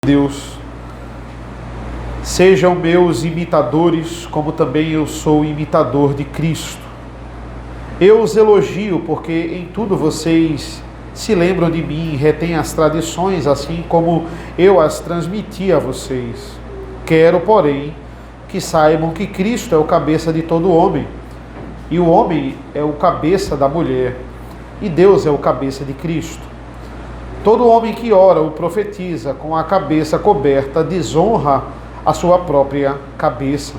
Deus, sejam meus imitadores, como também eu sou imitador de Cristo. Eu os elogio porque em tudo vocês se lembram de mim e retêm as tradições, assim como eu as transmiti a vocês. Quero, porém, que saibam que Cristo é o cabeça de todo homem, e o homem é o cabeça da mulher, e Deus é o cabeça de Cristo. Todo homem que ora ou profetiza com a cabeça coberta desonra a sua própria cabeça.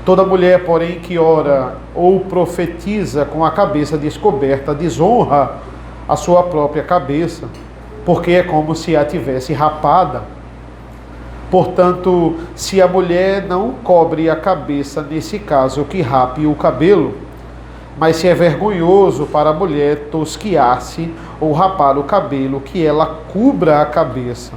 Toda mulher, porém, que ora ou profetiza com a cabeça descoberta desonra a sua própria cabeça, porque é como se a tivesse rapada. Portanto, se a mulher não cobre a cabeça, nesse caso, que rape o cabelo, mas se é vergonhoso para a mulher tosquiar-se ou rapar o cabelo, que ela cubra a cabeça.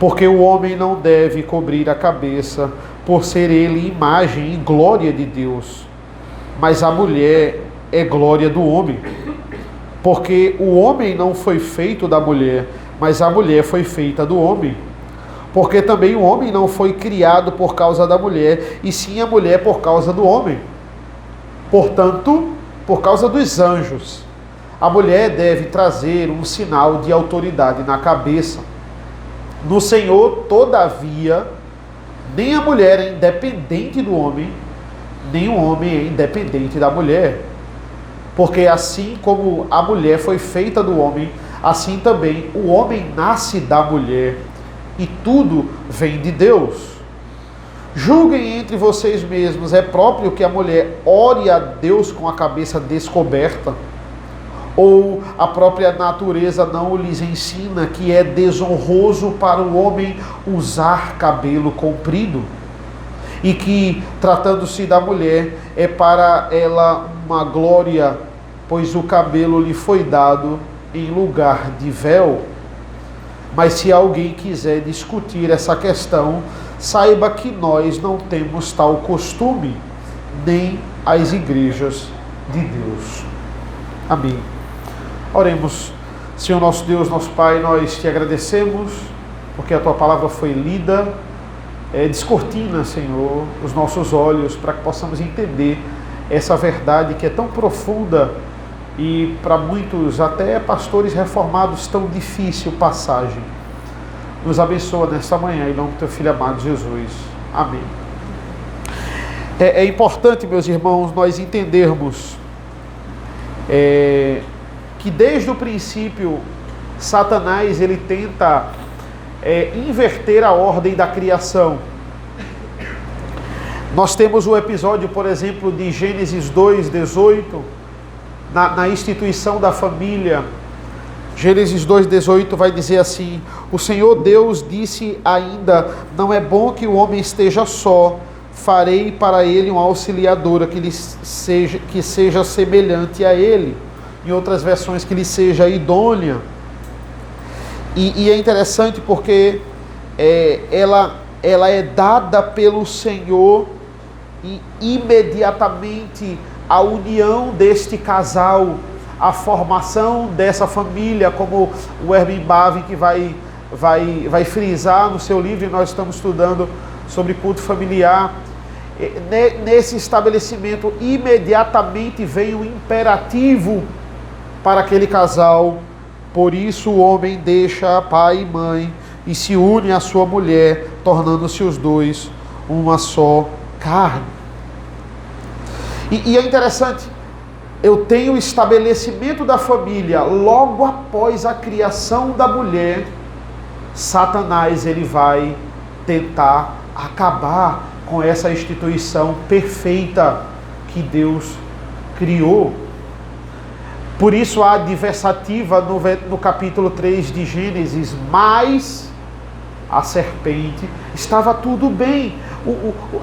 Porque o homem não deve cobrir a cabeça, por ser ele imagem e glória de Deus, mas a mulher é glória do homem. Porque o homem não foi feito da mulher, mas a mulher foi feita do homem. Porque também o homem não foi criado por causa da mulher, e sim a mulher por causa do homem. Portanto, por causa dos anjos, a mulher deve trazer um sinal de autoridade na cabeça. No Senhor, todavia, nem a mulher é independente do homem, nem o homem é independente da mulher. Porque assim como a mulher foi feita do homem, assim também o homem nasce da mulher, e tudo vem de Deus. Julguem entre vocês mesmos, é próprio que a mulher ore a Deus com a cabeça descoberta? Ou a própria natureza não lhes ensina que é desonroso para o homem usar cabelo comprido? E que, tratando-se da mulher, é para ela uma glória, pois o cabelo lhe foi dado em lugar de véu? Mas se alguém quiser discutir essa questão, saiba que nós não temos tal costume, nem as igrejas de Deus. Amém. Oremos. Senhor nosso Deus, nosso Pai, nós te agradecemos, porque a Tua palavra foi lida. Descortina, Senhor, os nossos olhos, para que possamos entender essa verdade que é tão profunda e para muitos, até pastores reformados, tão difícil passagem. Nos abençoa nesta manhã, em nome do Teu Filho amado Jesus. Amém. É importante, meus irmãos, nós entendermos que desde o princípio, Satanás ele tenta inverter a ordem da criação. Nós temos o episódio, por exemplo, de Gênesis 2:18, na instituição da família. Gênesis 2:18 vai dizer assim: o Senhor Deus disse ainda, não é bom que o homem esteja só, farei para ele uma auxiliadora que seja semelhante a ele. Em outras versões, que lhe seja idônea. E é interessante porque ela é dada pelo Senhor, e imediatamente a união deste casal, a formação dessa família, como o Erwin Bavin que vai frisar no seu livro, e nós estamos estudando sobre culto familiar. Nesse estabelecimento, imediatamente vem o imperativo para aquele casal. Por isso o homem deixa pai e mãe e se une à sua mulher, tornando-se os dois uma só carne. E é interessante, eu tenho o estabelecimento da família logo após a criação da mulher. Satanás ele vai tentar acabar com essa instituição perfeita que Deus criou. Por isso a adversativa no capítulo 3 de Gênesis: mas a serpente, estava tudo bem,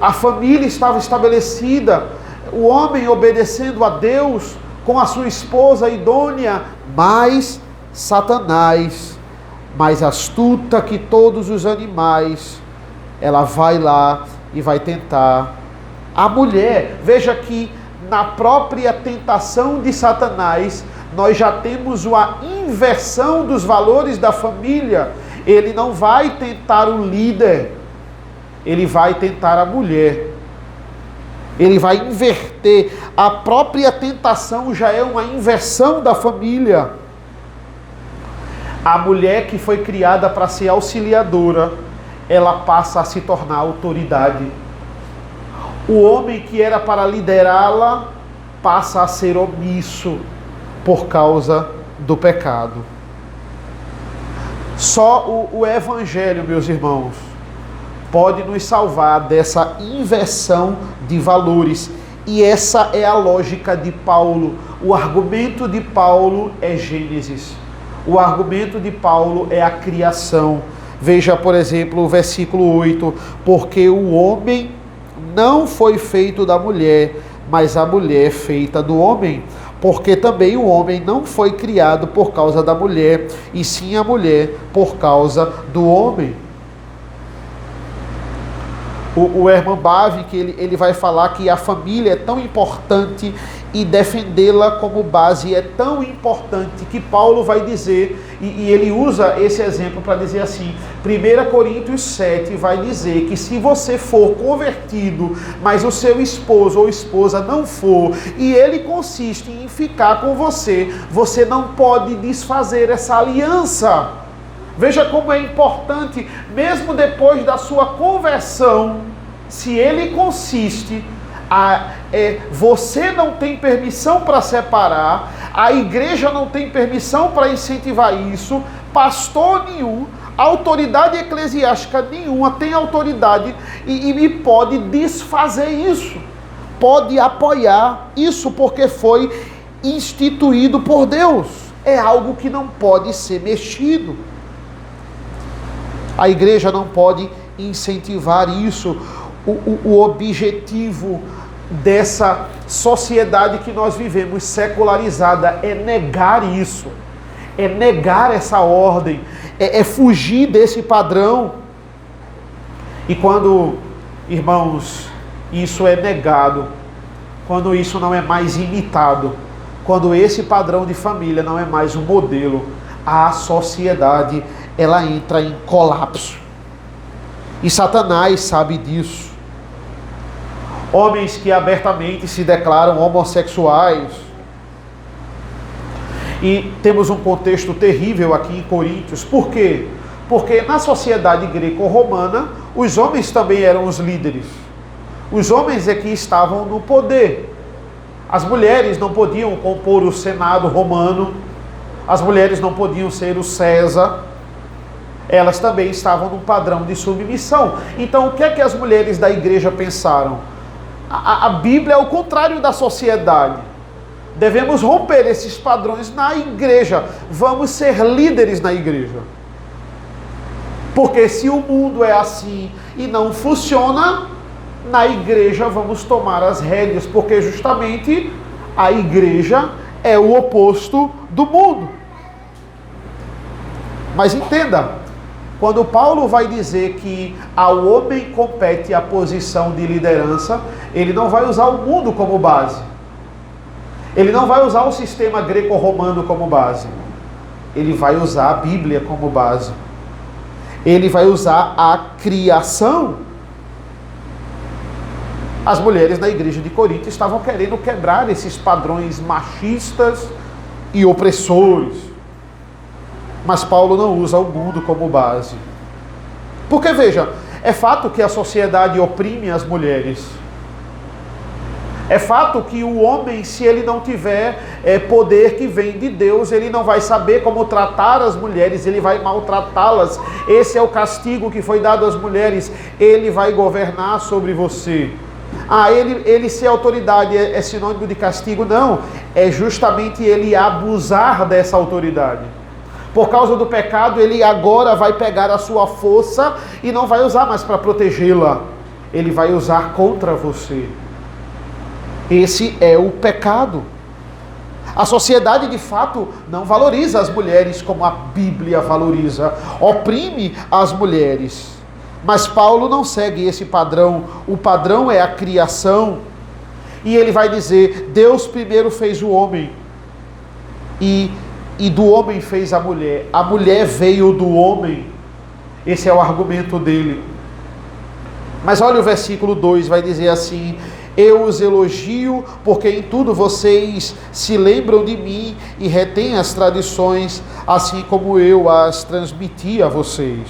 a família estava estabelecida, o homem obedecendo a Deus com a sua esposa idônea, mas Satanás, mais astuta que todos os animais, ela vai lá e vai tentar a mulher. Veja que na própria tentação de Satanás, nós já temos uma inversão dos valores da família. ele não vai tentar o líder, ele vai tentar a mulher. Ele vai inverter. A própria tentação já é uma inversão da família. A mulher que foi criada para ser auxiliadora, ela passa a se tornar autoridade. O homem que era para liderá-la passa a ser omisso por causa do pecado. Só o Evangelho, meus irmãos, pode nos salvar dessa inversão de valores. E essa é a lógica de Paulo. O argumento de Paulo é Gênesis. O argumento de Paulo é a criação. Veja, por exemplo, o versículo 8. Porque o homem não foi feito da mulher, mas a mulher feita do homem. Porque também o homem não foi criado por causa da mulher, e sim a mulher por causa do homem. O Herman Bavinck, que ele vai falar que a família é tão importante e defendê-la como base é tão importante que Paulo vai dizer, e ele usa esse exemplo para dizer assim, 1 Coríntios 7 vai dizer que se você for convertido, mas o seu esposo ou esposa não for, e ele consiste em ficar com você, você não pode desfazer essa aliança. Veja como é importante, mesmo depois da sua conversão, se ele consiste, você não tem permissão para separar, a igreja não tem permissão para incentivar isso, pastor nenhum, autoridade eclesiástica nenhuma tem autoridade e pode desfazer isso, pode apoiar isso, porque foi instituído por Deus, é algo que não pode ser mexido. A igreja não pode incentivar isso. O objetivo dessa sociedade que nós vivemos secularizada é negar isso, é negar essa ordem, é fugir desse padrão. E quando, irmãos, isso é negado, quando isso não é mais imitado, quando esse padrão de família não é mais um modelo, a sociedade ela entra em colapso. E Satanás sabe disso. Homens que abertamente se declaram homossexuais. E temos um contexto terrível aqui em Coríntios. Por quê? Porque na sociedade greco-romana, os homens também eram os líderes. Os homens é que estavam no poder. As mulheres não podiam compor o Senado romano. As mulheres não podiam ser o César. Elas também estavam num padrão de submissão. Então, o que é que as mulheres da igreja pensaram? A Bíblia é o contrário da sociedade. Devemos romper esses padrões na igreja. Vamos ser líderes na igreja. Porque se o mundo é assim e não funciona, na igreja vamos tomar as rédeas. Porque justamente a igreja é o oposto do mundo. Mas entenda, quando Paulo vai dizer que ao homem compete a posição de liderança, ele não vai usar o mundo como base. Ele não vai usar o sistema greco-romano como base. Ele vai usar a Bíblia como base. Ele vai usar a criação. As mulheres na igreja de Corinto estavam querendo quebrar esses padrões machistas e opressores. Mas Paulo não usa o mundo como base. Porque, veja, é fato que a sociedade oprime as mulheres. É fato que o homem, se ele não tiver poder que vem de Deus, ele não vai saber como tratar as mulheres, ele vai maltratá-las. Esse é o castigo que foi dado às mulheres. Ele vai governar sobre você. Ele ser autoridade é sinônimo de castigo? Não. É justamente ele abusar dessa autoridade. Por causa do pecado, ele agora vai pegar a sua força e não vai usar mais para protegê-la. Ele vai usar contra você. Esse é o pecado. A sociedade, de fato, não valoriza as mulheres como a Bíblia valoriza. Oprime as mulheres. Mas Paulo não segue esse padrão. O padrão é a criação. E ele vai dizer, Deus primeiro fez o homem. E do homem fez a mulher veio do homem, Esse é o argumento dele. Mas olha o versículo 2, vai dizer assim: eu os elogio porque em tudo vocês se lembram de mim e retêm as tradições, assim como eu as transmiti a vocês.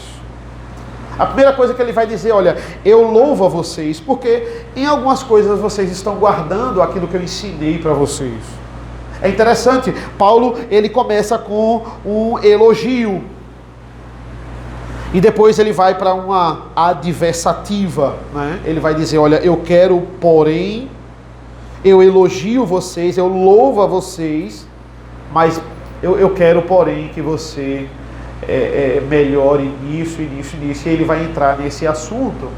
A primeira coisa que ele vai dizer, olha, eu louvo a vocês, porque em algumas coisas vocês estão guardando aquilo que eu ensinei para vocês. É interessante, Paulo, ele começa com um elogio, e depois ele vai para uma adversativa, né? Ele vai dizer, olha, eu quero, porém, eu elogio vocês, eu louvo a vocês, mas eu quero, porém, que você melhore nisso e nisso e nisso. E ele vai entrar nesse assunto.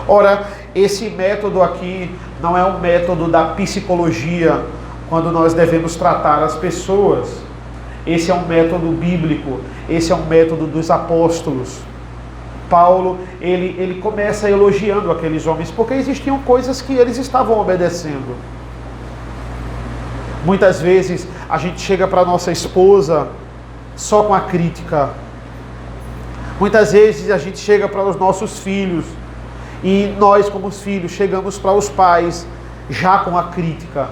Ora, esse método aqui não é um método da psicologia, quando nós devemos tratar as pessoas. Esse é um método bíblico, esse é um método dos apóstolos. Paulo, ele começa elogiando aqueles homens, porque existiam coisas que eles estavam obedecendo. Muitas vezes a gente chega para nossa esposa só com a crítica. Muitas vezes a gente chega para os nossos filhos, e nós como os filhos chegamos para os pais já com a crítica.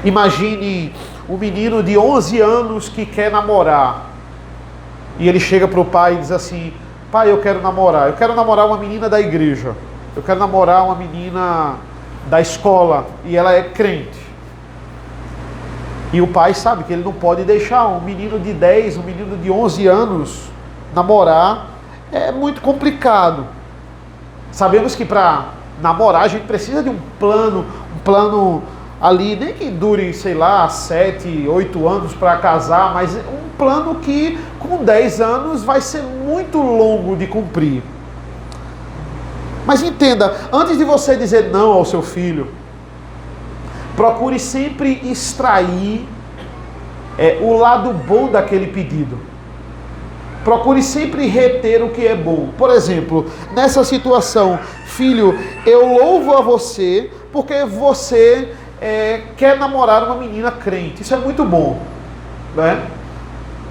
Imagine um menino de 11 anos que quer namorar, e ele chega para o pai e diz assim: pai, eu quero namorar uma menina da igreja, eu quero namorar uma menina da escola, e ela é crente. E o pai sabe que ele não pode deixar um menino de 10, um menino de 11 anos namorar, é muito complicado. Sabemos que para namorar a gente precisa de um plano ali, nem que dure, sei lá, 7, 8 anos para casar, mas um plano que com 10 anos vai ser muito longo de cumprir. Mas entenda, antes de você dizer não ao seu filho, procure sempre extrair o lado bom daquele pedido. Procure sempre reter o que é bom. Por exemplo, nessa situação, filho, eu louvo a você porque você quer namorar uma menina crente. Isso é muito bom, né?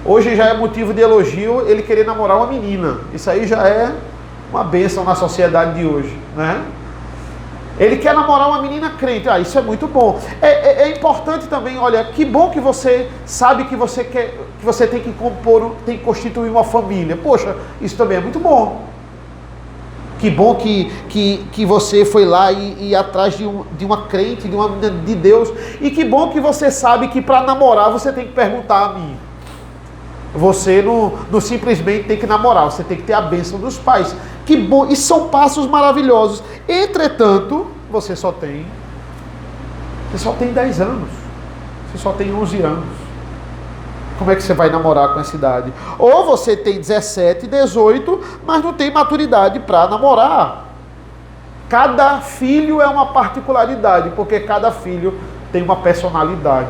Hoje já é motivo de elogio ele querer namorar uma menina. Isso aí já é uma bênção na sociedade de hoje, né? Ele quer namorar uma menina crente. Isso é muito bom. É importante também, olha, que bom que você sabe que você quer, que você tem que tem que constituir uma família. Poxa, isso também é muito bom. Que bom que você foi lá e atrás de uma crente, de uma menina de Deus. E que bom que você sabe que para namorar você tem que perguntar a mim. Você não simplesmente tem que namorar, você tem que ter a bênção dos pais. Que bom, e são passos maravilhosos. Entretanto, você só tem 10 anos. Você só tem 11 anos. Como é que você vai namorar com essa idade? Ou você tem 17, 18, mas não tem maturidade para namorar. Cada filho é uma particularidade, porque cada filho tem uma personalidade.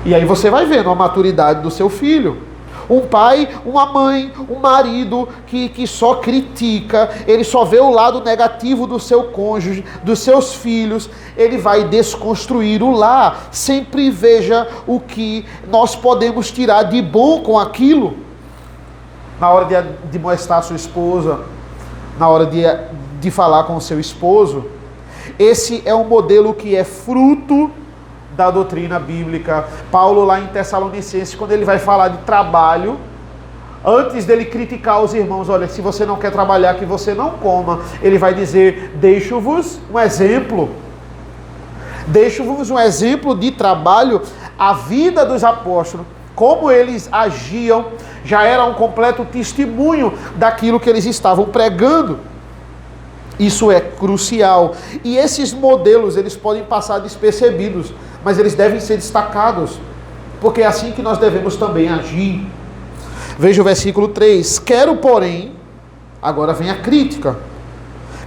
E aí você vai vendo a maturidade do seu filho. Um pai, uma mãe, um marido que só critica, ele só vê o lado negativo do seu cônjuge, dos seus filhos, ele vai desconstruir o lar. Sempre veja o que nós podemos tirar de bom com aquilo. Na hora de molestar a sua esposa, na hora de falar com o seu esposo, esse é um modelo que é fruto da doutrina bíblica. Paulo lá em Tessalonicenses, quando ele vai falar de trabalho, antes dele criticar os irmãos, olha, se você não quer trabalhar, que você não coma, ele vai dizer, deixo-vos um exemplo. Deixo-vos um exemplo de trabalho. A vida dos apóstolos, como eles agiam, já era um completo testemunho daquilo que eles estavam pregando. Isso é crucial. E esses modelos, eles podem passar despercebidos, mas eles devem ser destacados, porque é assim que nós devemos também agir. Veja o versículo 3. Quero, porém, agora vem a crítica,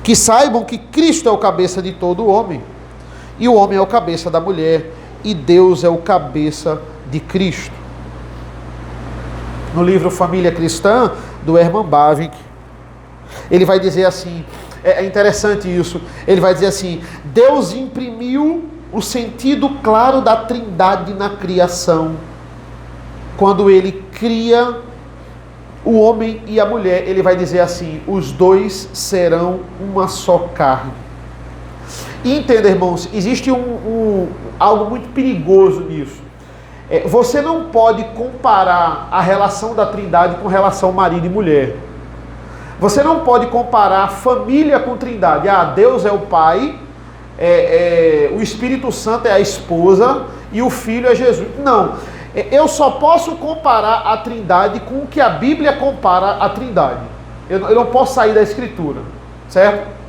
que saibam que Cristo é o cabeça de todo homem, e o homem é o cabeça da mulher, e Deus é o cabeça de Cristo. No livro Família Cristã, do Herman Bavinck, ele vai dizer assim, é interessante isso, ele vai dizer assim, Deus imprimiu o sentido claro da Trindade na criação, quando ele cria o homem e a mulher, ele vai dizer assim, os dois serão uma só carne. E entenda, irmãos, existe algo muito perigoso nisso. Você não pode comparar a relação da Trindade com relação marido e mulher. Você não pode comparar família com Trindade. Deus é o pai, o Espírito Santo é a esposa e o Filho é Jesus. Não. Eu só posso comparar a Trindade com o que a Bíblia compara a Trindade. Eu não posso sair da Escritura, certo?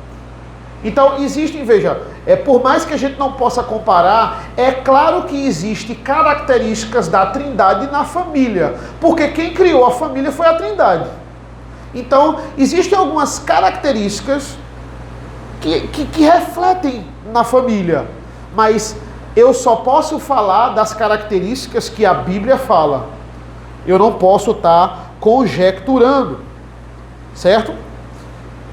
Então, existem, veja, por mais que a gente não possa comparar, é claro que existem características da Trindade na família, porque quem criou a família foi a Trindade. Então, existem algumas características que refletem na família, mas eu só posso falar das características que a Bíblia fala. Eu não posso estar conjecturando, certo?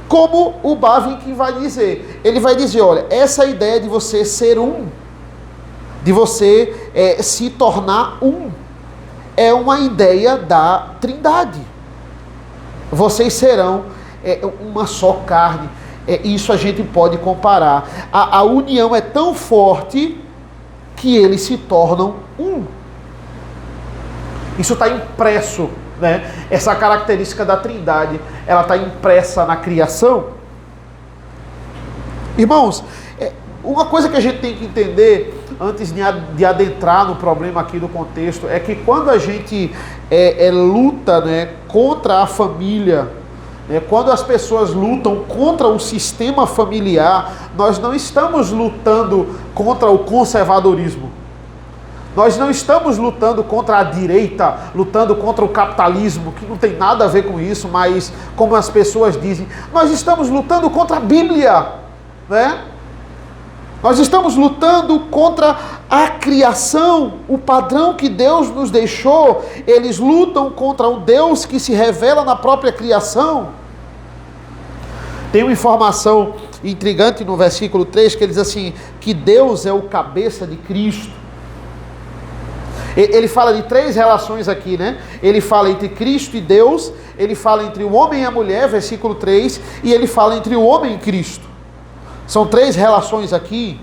Como o Bavinck vai dizer. Ele vai dizer, olha, essa ideia de você ser um, de você se tornar um, é uma ideia da Trindade. Vocês serão uma só carne. Isso a gente pode comparar. A união é tão forte que eles se tornam um. Isso está impresso, né? Essa característica da Trindade, ela está impressa na criação. Irmãos, uma coisa que a gente tem que entender, antes de adentrar no problema aqui do contexto, é que quando a gente luta, né, contra a família, né, quando as pessoas lutam contra o sistema familiar, nós não estamos lutando contra o conservadorismo. Nós não estamos lutando contra a direita, lutando contra o capitalismo, que não tem nada a ver com isso, mas como as pessoas dizem, nós estamos lutando contra a Bíblia, né? Nós estamos lutando contra a criação, o padrão que Deus nos deixou. Eles lutam contra o Deus que se revela na própria criação. Tem uma informação intrigante no versículo 3, que ele diz assim, que Deus é o cabeça de Cristo. Ele fala de três relações aqui, né? Ele fala entre Cristo e Deus, ele fala entre o homem e a mulher, versículo 3, e ele fala entre o homem e Cristo. São três relações aqui.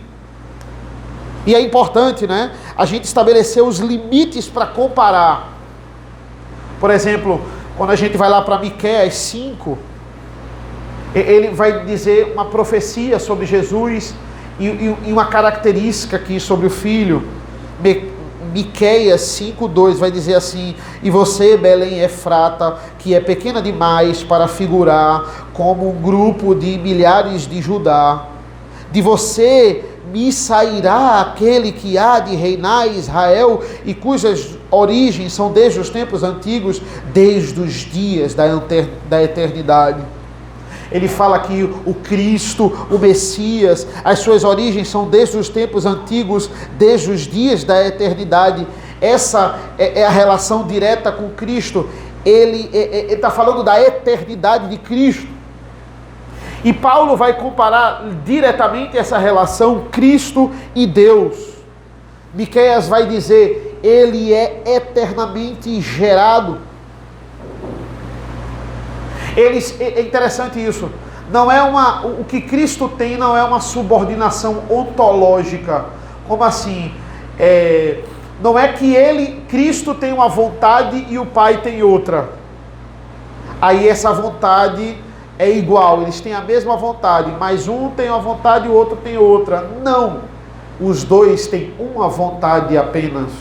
E é importante, né, a gente estabelecer os limites para comparar. Por exemplo, quando a gente vai lá para Miqueias 5, ele vai dizer uma profecia sobre Jesus e uma característica aqui sobre o Filho. Miqueias 5:2 vai dizer assim: e você, Belém Efrata, que é pequena demais para figurar como um grupo de milhares de Judá, de você me sairá aquele que há de reinar em Israel e cujas origens são desde os tempos antigos, desde os dias da eternidade. Ele fala que o Cristo, o Messias, as suas origens são desde os tempos antigos, desde os dias da eternidade. Essa é a relação direta com Cristo. Ele está falando da eternidade de Cristo. E Paulo vai comparar diretamente essa relação Cristo e Deus. Miqueias vai dizer, ele é eternamente gerado. É interessante isso. Não é o que Cristo tem não é uma subordinação ontológica. Como assim? Não é que Cristo tem uma vontade e o Pai tem outra. Aí essa vontade é igual, eles têm a mesma vontade, mas um tem uma vontade e o outro tem outra. Não, os dois têm uma vontade apenas,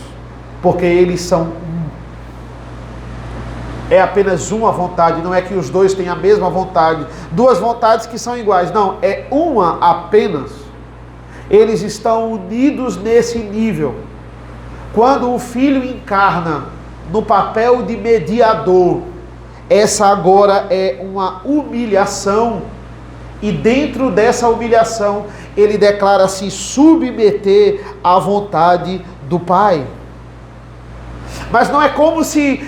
porque eles são um. É apenas uma vontade, não é que os dois têm a mesma vontade, duas vontades que são iguais, não, é uma apenas. Eles estão unidos nesse nível. Quando o Filho encarna no papel de mediador, essa agora é uma humilhação, e dentro dessa humilhação, ele declara se submeter à vontade do Pai. Mas não é como se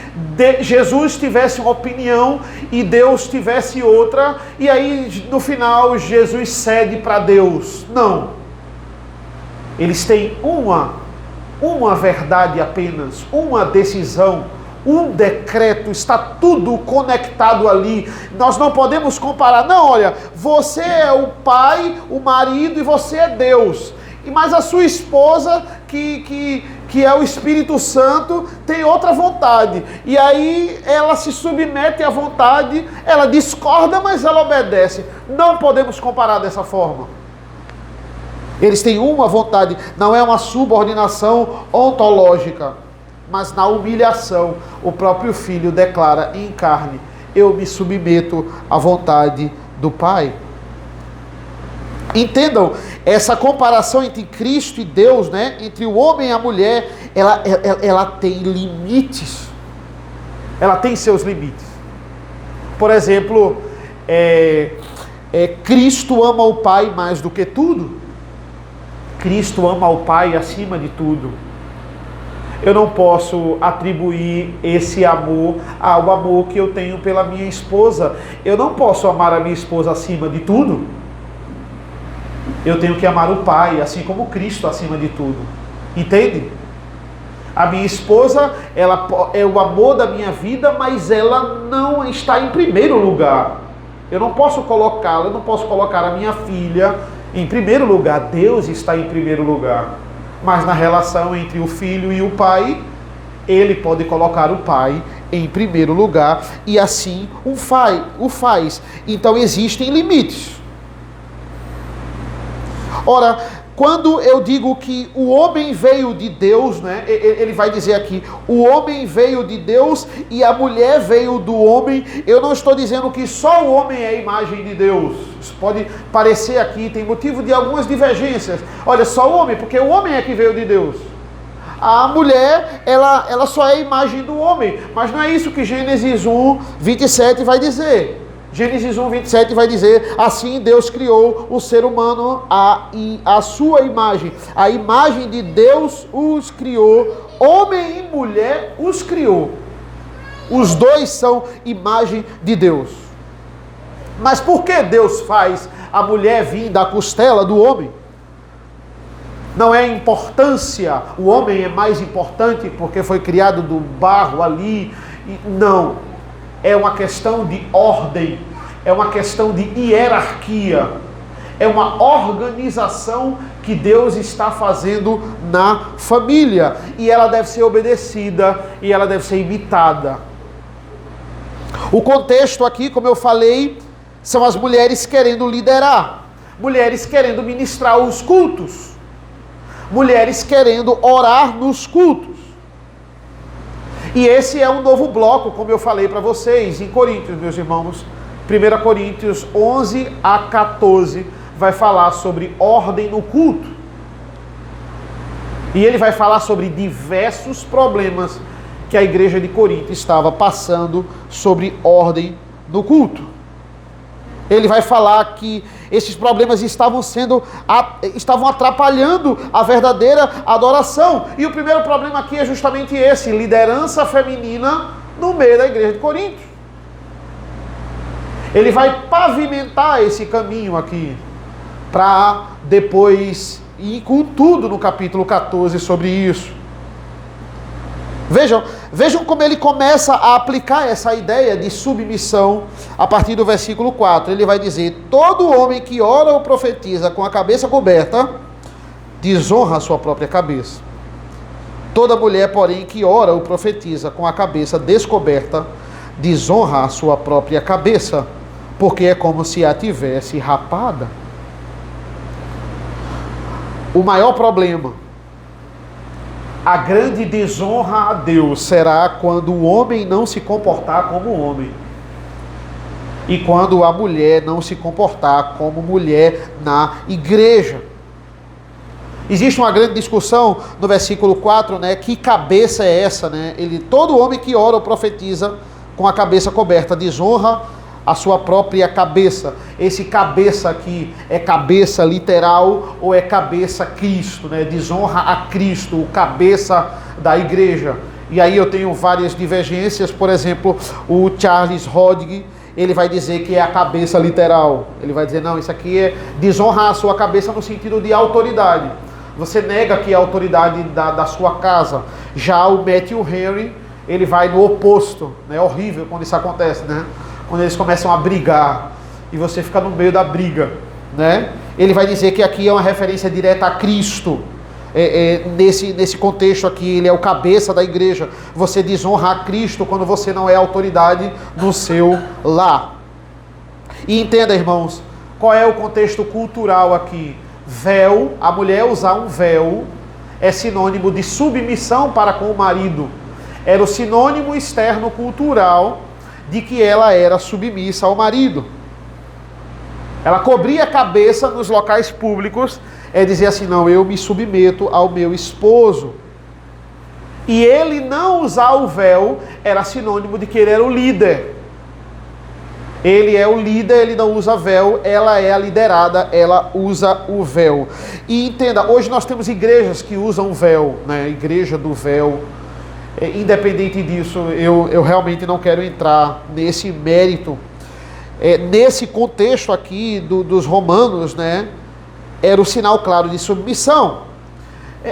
Jesus tivesse uma opinião e Deus tivesse outra, e aí no final Jesus cede para Deus. Não. Eles têm uma verdade apenas, uma decisão, um decreto, está tudo conectado ali. Nós não podemos comparar. Não, olha, você é o pai, o marido e você é Deus. Mas a sua esposa, que é o Espírito Santo, tem outra vontade. E aí ela se submete à vontade, ela discorda, mas ela obedece. Não podemos comparar dessa forma. Eles têm uma vontade, não é uma subordinação ontológica, mas na humilhação, o próprio Filho declara em carne: eu me submeto à vontade do Pai. Entendam, essa comparação entre Cristo e Deus, né? Entre o homem e a mulher, ela tem limites. Ela tem seus limites. Por exemplo, Cristo ama o Pai mais do que tudo. Cristo ama o Pai acima de tudo. Eu não posso atribuir esse amor ao amor que eu tenho pela minha esposa. Eu não posso amar a minha esposa acima de tudo. Eu tenho que amar o Pai, assim como Cristo acima de tudo. Entende? A minha esposa, ela é o amor da minha vida, mas ela não está em primeiro lugar. Eu não posso colocá-la, eu não posso colocar a minha filha em primeiro lugar. Deus está em primeiro lugar. Mas na relação entre o filho e o pai, ele pode colocar o pai em primeiro lugar e assim o faz. Então existem limites. Ora, quando eu digo que o homem veio de Deus, né, ele vai dizer aqui, o homem veio de Deus e a mulher veio do homem, eu não estou dizendo que só o homem é a imagem de Deus. Isso pode parecer aqui, tem motivo de algumas divergências. Olha, só o homem, porque o homem é que veio de Deus. A mulher, ela só é a imagem do homem, mas não é isso que Gênesis 1, 27 vai dizer. Gênesis 1, 27 vai dizer: assim Deus criou o ser humano a sua imagem. A imagem de Deus os criou. Homem e mulher os criou. Os dois são imagem de Deus. Mas por que Deus faz a mulher vir da costela do homem? Não é importância. O homem é mais importante porque foi criado do barro ali. Não. É uma questão de ordem, é uma questão de hierarquia, é uma organização que Deus está fazendo na família, e ela deve ser obedecida, e ela deve ser imitada. O contexto aqui, como eu falei, são as mulheres querendo liderar, mulheres querendo ministrar os cultos, mulheres querendo orar nos cultos. E esse é um novo bloco, como eu falei para vocês, em Coríntios, meus irmãos. 1 Coríntios 11 a 14 vai falar sobre ordem no culto. E ele vai falar sobre diversos problemas que a igreja de Corinto estava passando sobre ordem no culto. Ele vai falar que esses problemas estavam atrapalhando a verdadeira adoração. E o primeiro problema aqui é justamente esse: liderança feminina no meio da igreja de Corinto. Ele vai pavimentar esse caminho aqui, para depois ir com tudo no capítulo 14 sobre isso. Vejam como ele começa a aplicar essa ideia de submissão a partir do versículo 4. Ele vai dizer: todo homem que ora ou profetiza com a cabeça coberta, desonra a sua própria cabeça. Toda mulher, porém, que ora ou profetiza com a cabeça descoberta, desonra a sua própria cabeça, porque é como se a tivesse rapada. O maior problema, a grande desonra a Deus, será quando o homem não se comportar como homem, e quando a mulher não se comportar como mulher na igreja. Existe uma grande discussão no versículo 4, né? Que cabeça é essa, né? Todo homem que ora ou profetiza com a cabeça coberta desonra a sua própria cabeça. Esse cabeça aqui é cabeça literal ou é cabeça Cristo, né? Desonra a Cristo, o cabeça da igreja. E aí eu tenho várias divergências. Por exemplo, o Charles Hodge, ele vai dizer que é a cabeça literal. Ele vai dizer: não, isso aqui é desonrar a sua cabeça no sentido de autoridade. Você nega que é a autoridade da sua casa. Já o Matthew Henry, ele vai no oposto, né? É horrível quando isso acontece, né? Quando eles começam a brigar e você fica no meio da briga, né? Ele vai dizer que aqui é uma referência direta a Cristo. Nesse contexto aqui, ele é o cabeça da igreja. Você desonra a Cristo quando você não é autoridade no seu lar. E entenda, irmãos, qual é o contexto cultural aqui? Véu, a mulher usar um véu é sinônimo de submissão para com o marido. Era o sinônimo externo cultural de que ela era submissa ao marido. Ela cobria a cabeça nos locais públicos, dizer assim, não, eu me submeto ao meu esposo. E ele não usar o véu era sinônimo de que ele era o líder. Ele é o líder, ele não usa véu, ela é a liderada, ela usa o véu. E entenda, hoje nós temos igrejas que usam véu, né? Igreja do véu. Independente disso, eu realmente não quero entrar nesse mérito. Nesse contexto aqui dos romanos, né? Era o sinal claro de submissão.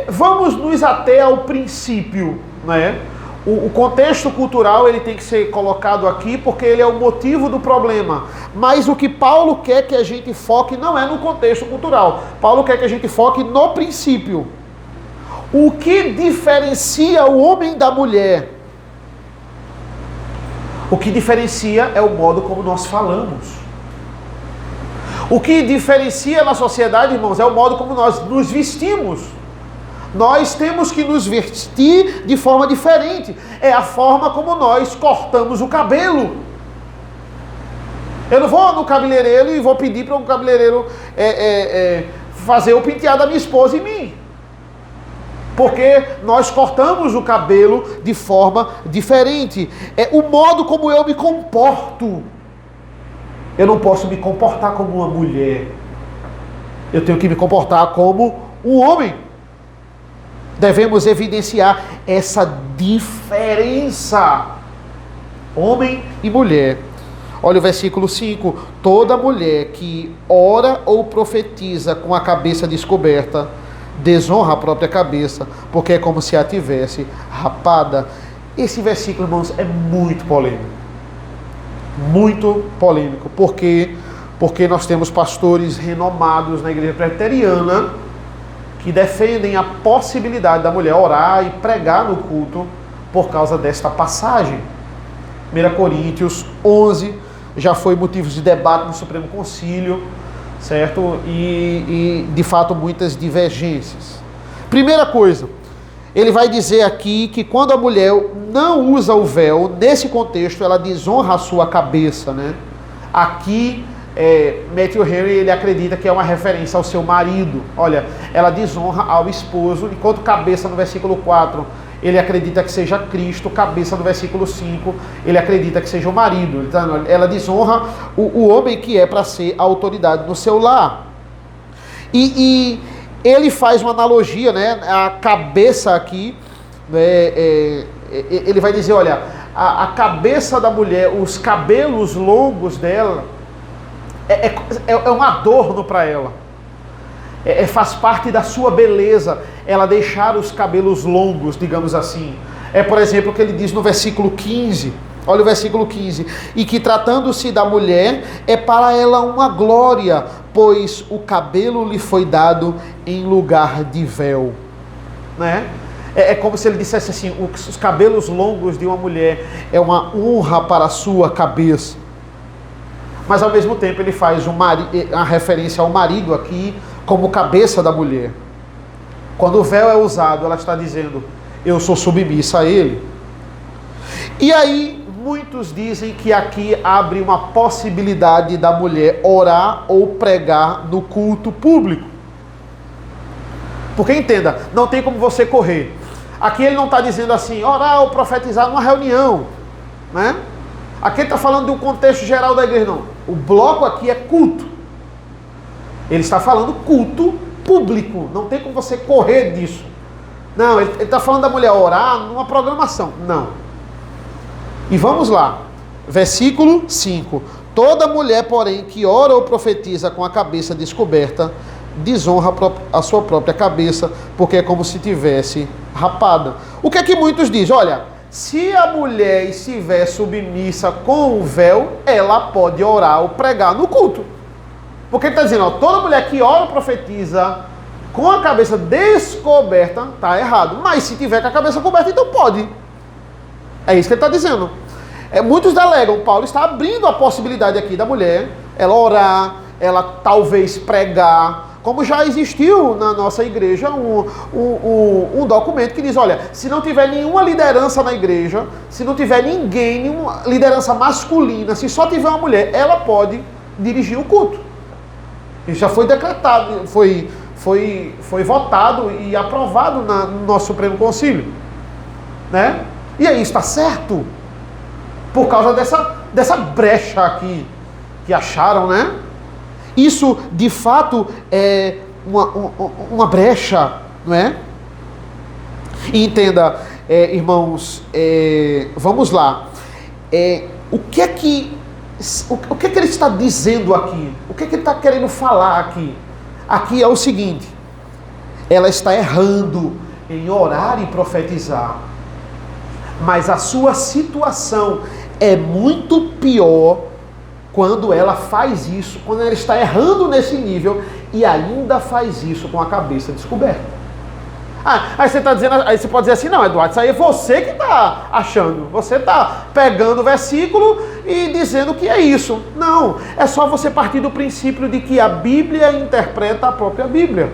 Vamos nos ater ao princípio, né? O contexto cultural ele tem que ser colocado aqui porque ele é o motivo do problema. Mas o que Paulo quer que a gente foque não é no contexto cultural. Paulo quer que a gente foque no princípio. O que diferencia o homem da mulher? O que diferencia é o modo como nós falamos. O que diferencia na sociedade, irmãos, é o modo como nós nos vestimos. Nós temos que nos vestir de forma diferente. É a forma como nós cortamos o cabelo. Eu não vou no cabeleireiro e vou pedir para um cabeleireiro fazer o penteado da minha esposa em mim. Porque nós cortamos o cabelo de forma diferente. É o modo como eu me comporto. Eu não posso me comportar como uma mulher. Eu tenho que me comportar como um homem. Devemos evidenciar essa diferença. Homem e mulher. Olha o versículo 5. Toda mulher que ora ou profetiza com a cabeça descoberta, desonra a própria cabeça, porque é como se a tivesse rapada. Esse versículo, irmãos, é muito polêmico. Muito polêmico. Por quê? Porque nós temos pastores renomados na igreja presbiteriana que defendem a possibilidade da mulher orar e pregar no culto por causa desta passagem. 1 Coríntios 11 já foi motivo de debate no Supremo Concílio, certo? E de fato muitas divergências. Primeira coisa, ele vai dizer aqui que quando a mulher não usa o véu, nesse contexto ela desonra a sua cabeça, né? Aqui Matthew Henry ele acredita que é uma referência ao seu marido. Olha, ela desonra ao esposo, enquanto cabeça no versículo 4 ele acredita que seja Cristo, cabeça no versículo 5 ele acredita que seja o marido. Então, ela desonra o homem que é para ser a autoridade no seu lar. E ele faz uma analogia, né? A cabeça aqui, ele vai dizer, olha, a cabeça da mulher, os cabelos longos dela, é um adorno para ela. Faz parte da sua beleza ela deixar os cabelos longos, digamos assim. Por exemplo, o que ele diz no versículo 15. Olha o versículo 15. E que tratando-se da mulher, é para ela uma glória, pois o cabelo lhe foi dado em lugar de véu. Né? É como se ele dissesse assim, os cabelos longos de uma mulher é uma honra para a sua cabeça. Mas ao mesmo tempo ele faz uma referência ao marido aqui como cabeça da mulher. Quando o véu é usado, ela está dizendo, eu sou submissa a ele. E aí muitos dizem que aqui abre uma possibilidade da mulher orar ou pregar no culto público. Porque entenda, não tem como você correr. Aqui ele não está dizendo assim, orar ou profetizar numa reunião, né? Aqui ele está falando de um contexto geral da igreja, não. O bloco aqui é culto. Ele está falando culto público. Não tem como você correr disso. Não, ele está falando da mulher orar numa programação. Não. E vamos lá. Versículo 5. Toda mulher, porém, que ora ou profetiza com a cabeça descoberta, desonra a sua própria cabeça, porque é como se tivesse rapada. O que é que muitos dizem? Olha, se a mulher estiver submissa com o véu, ela pode orar ou pregar no culto. Porque ele está dizendo, ó, toda mulher que ora ou profetiza com a cabeça descoberta, está errado. Mas se tiver com a cabeça coberta, então pode. É isso que ele está dizendo. Muitos delegam, Paulo está abrindo a possibilidade aqui da mulher, ela orar, ela talvez pregar, como já existiu na nossa igreja um documento que diz, olha, se não tiver nenhuma liderança na igreja, se não tiver ninguém, nenhuma liderança masculina, se só tiver uma mulher, ela pode dirigir o culto. Isso já foi decretado, foi votado e aprovado no nosso Supremo Concílio, né? E aí está certo, por causa dessa brecha aqui que acharam, né? Isso de fato é uma brecha, não é? E entenda, irmãos, vamos lá, o que é que ele está dizendo aqui? O que é que ele está querendo falar aqui? Aqui é o seguinte, ela está errando em orar e profetizar, mas a sua situação é muito pior quando ela faz isso, quando ela está errando nesse nível e ainda faz isso com a cabeça descoberta. Aí você está dizendo, aí você pode dizer assim, não, Eduardo, isso aí é você que está achando, você está pegando o versículo e dizendo que é isso. Não, é só você partir do princípio de que a Bíblia interpreta a própria Bíblia,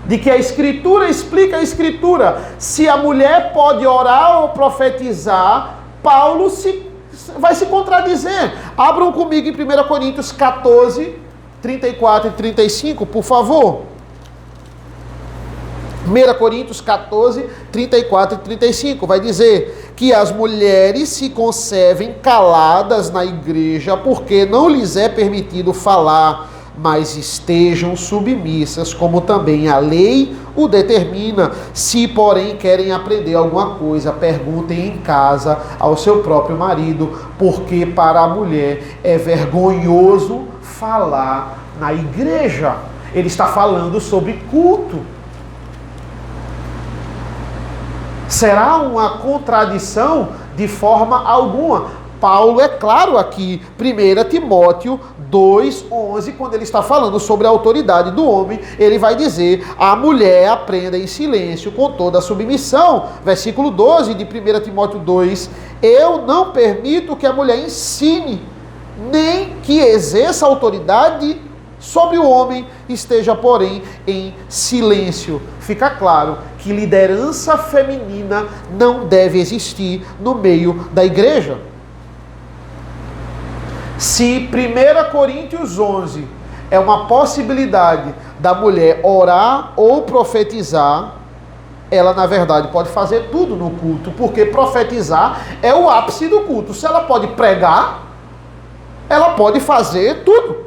de que a Escritura explica a Escritura. Se a mulher pode orar ou profetizar, Paulo vai se contradizer. Abram comigo em 1 Coríntios 14, 34 e 35, por favor. 1 Coríntios 14, 34 e 35, vai dizer que as mulheres se conservem caladas na igreja, porque não lhes é permitido falar, mas estejam submissas, como também a lei o determina. Se, porém, querem aprender alguma coisa, perguntem em casa ao seu próprio marido, porque para a mulher é vergonhoso falar na igreja. Ele está falando sobre culto. Será uma contradição? De forma alguma. Paulo é claro aqui, 1 Timóteo 2,11, quando ele está falando sobre a autoridade do homem, ele vai dizer, a mulher aprenda em silêncio com toda a submissão. Versículo 12 de 1 Timóteo 2, eu não permito que a mulher ensine, nem que exerça autoridade sobre o homem, esteja, porém, em silêncio. Fica claro que liderança feminina não deve existir no meio da igreja. Se 1 Coríntios 11 é uma possibilidade da mulher orar ou profetizar, ela na verdade pode fazer tudo no culto, porque profetizar é o ápice do culto. Se ela pode pregar, ela pode fazer tudo.